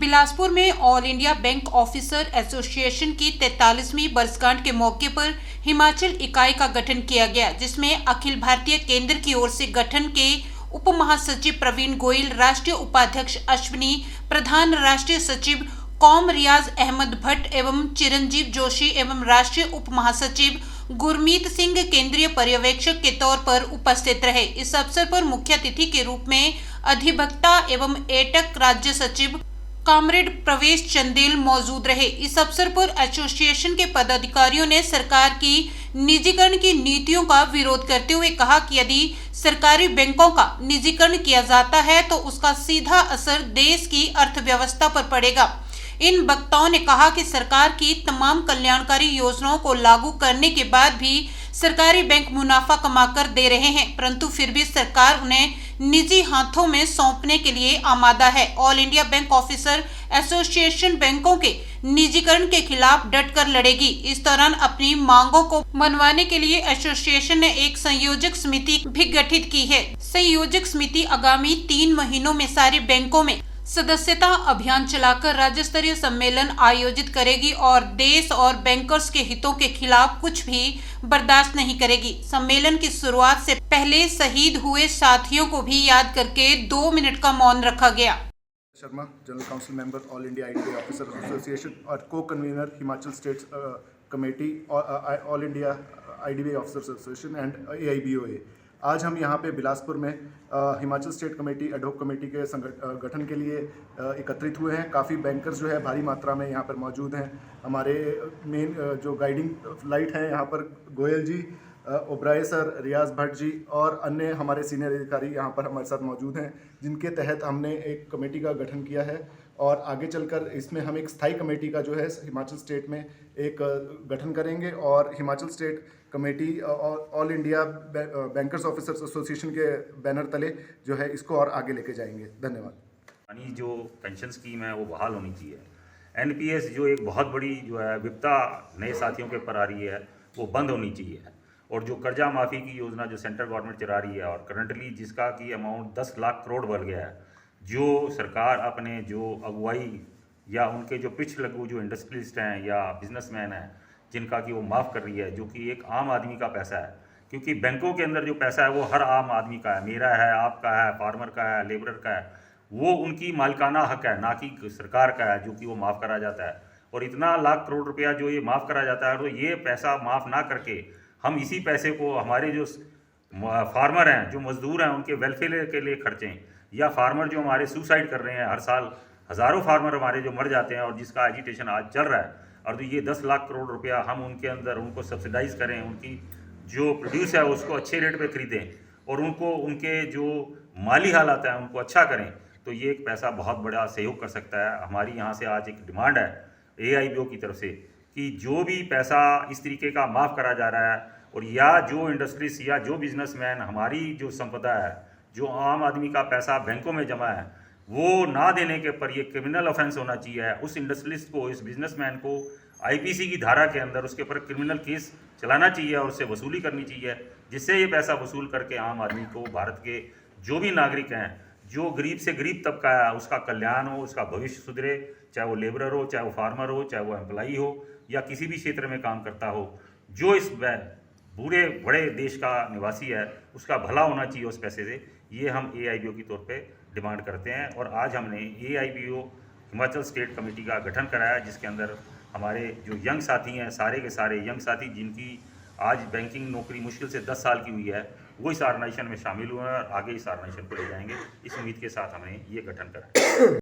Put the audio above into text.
बिलासपुर में all India bank officer association की 43वीं वर्षगांठ के मौके पर हिमाचल इकाई का गठन किया गया, जिसमें अखिल भारतीय केंद्र की ओर से गठन के उप महासचिव प्रवीण गोयल, राष्ट्रीय उपाध्यक्ष अश्विनी, प्रधान राष्ट्रीय सचिव कौम रियाज अहमद भट्ट एवं चिरंजीव जोशी एवं राष्ट्रीय उप महासचिव गुरमीत सिंह केंद्रीय पर्यवेक्षक के तौर पर उपस्थित रहे। इस अवसर पर मुख्य अतिथि के रूप में अधिवक्ता एवं एटक राज्य सचिव कॉमरेड प्रवेश चंदेल मौजूद रहे। इस अवसर पर एसोसिएशन के पदाधिकारियों ने सरकार की निजीकरण की नीतियों का विरोध करते हुए कहा कि यदि सरकारी बैंकों का निजीकरण किया जाता है तो उसका सीधा असर देश की अर्थव्यवस्था पर पड़ेगा। इन वक्ताओं ने कहा कि सरकार की तमाम कल्याणकारी योजनाओं को लागू करने के बाद भी सरकारी बैंक मुनाफा कमाकर दे रहे हैं, परंतु फिर भी सरकार उन्हें निजी हाथों में सौंपने के लिए आमादा है। All India bank officer association बैंकों के निजीकरण के खिलाफ डटकर लड़ेगी। इस दौरान अपनी मांगों को मनवाने के लिए एसोसिएशन ने एक संयोजक समिति भी गठित की है। संयोजक समिति आगामी 3 महीनों में सारे बैंकों में सदस्यता अभियान चलाकर राज्य स्तरीय सम्मेलन आयोजित करेगी और देश और बैंकर्स के हितों के खिलाफ कुछ भी बर्दाश्त नहीं करेगी। सम्मेलन की शुरुआत से पहले शहीद हुए साथियों को भी याद करके 2 मिनट का मौन रखा गया। Sharma, general council member, all India IDB officer association और को convener Himachal state committee, all India IDB officers association and AIBOA। आज हम यहाँ पे बिलासपुर में Himachal state committee ad hoc committee के गठन के लिए एकत्रित हुए हैं। काफ़ी बैंकर्स जो है भारी मात्रा में यहाँ पर मौजूद हैं। हमारे मेन जो गाइडिंग लाइट हैं यहाँ पर गोयल जी, ओबराय सर, रियाज भट्ट जी और अन्य हमारे सीनियर अधिकारी यहाँ पर हमारे साथ मौजूद हैं, जिनके तहत हमने एक कमेटी का गठन किया है और आगे चलकर इसमें हम एक स्थायी कमेटी का जो है हिमाचल स्टेट में एक गठन करेंगे और Himachal state committee all India bankers officers association के बैनर तले जो है इसको और आगे लेके जाएंगे। धन्यवाद। जो पेंशन स्कीम है वो बहाल होनी चाहिए। NPS जो एक बहुत बड़ी जो है विपदा नए साथियों के ऊपर आ रही है वो बंद होनी चाहिए। और जो कर्जा माफ़ी की योजना जो सेंट्रल गवर्नमेंट चला रही है और करंटली जिसका की अमाउंट 10 लाख करोड़ बढ़ गया है, जो सरकार अपने जो अगुवाई या उनके जो पिछ लगू जो इंडस्ट्रियलिस्ट हैं या बिजनेसमैन हैं जिनका कि वो माफ़ कर रही है, जो कि एक आम आदमी का पैसा है, क्योंकि बैंकों के अंदर जो पैसा है वो हर आम आदमी का है, मेरा है, आपका है, फार्मर का है, लेबरर का है, वो उनकी मालिकाना हक है, ना कि सरकार का है, जो कि वो माफ़ करा जाता है। और इतना लाख करोड़ रुपया जो ये माफ़ करा जाता है, तो ये पैसा माफ़ ना करके हम इसी पैसे को हमारे जो फार्मर हैं, जो मजदूर हैं, उनके वेलफेयर के लिए खर्चें, या फार्मर जो हमारे सुसाइड कर रहे हैं, हर साल हज़ारों फार्मर हमारे जो मर जाते हैं और जिसका एजिटेशन आज चल रहा है, और तो ये 10 लाख करोड़ रुपया हम उनके अंदर उनको सब्सिडाइज करें, उनकी जो प्रोड्यूस है उसको अच्छे रेट पे खरीदें और उनको उनके जो माली हालात हैं उनको अच्छा करें, तो ये एक पैसा बहुत बड़ा सहयोग कर सकता है। हमारी यहाँ से आज एक डिमांड है AIBO की तरफ से कि जो भी पैसा इस तरीके का माफ़ करा जा रहा है और या जो इंडस्ट्रीज या जो बिजनेसमैन हमारी जो संपदा है, जो आम आदमी का पैसा बैंकों में जमा है, वो ना देने के पर ये क्रिमिनल ऑफेंस होना चाहिए। उस इंडस्ट्रियलिस्ट को, इस बिजनेसमैन को IPC की धारा के अंदर उसके ऊपर क्रिमिनल केस चलाना चाहिए और उससे वसूली करनी चाहिए, जिससे ये पैसा वसूल करके आम आदमी को, भारत के जो भी नागरिक हैं, जो गरीब से गरीब तबका है, उसका कल्याण हो, उसका भविष्य सुधरे, चाहे वो लेबरर हो, चाहे वो फार्मर हो, चाहे वो एम्प्लॉई हो या किसी भी क्षेत्र में काम करता हो, जो इस पूरे बड़े देश का निवासी है, उसका भला होना चाहिए उस पैसे से। ये हम AIBO की तौर पे डिमांड करते हैं और आज हमने AIBO हिमाचल स्टेट कमेटी का गठन कराया, जिसके अंदर हमारे जो यंग साथी हैं, सारे के सारे यंग साथी जिनकी आज बैंकिंग नौकरी मुश्किल से 10 साल की हुई है, वो इस ऑर्गेनाइजेशन में शामिल हुए हैं और आगे इस ऑर्गेनाइजेशन को ले जाएंगे। इस उम्मीद के साथ हमने ये गठन कराया।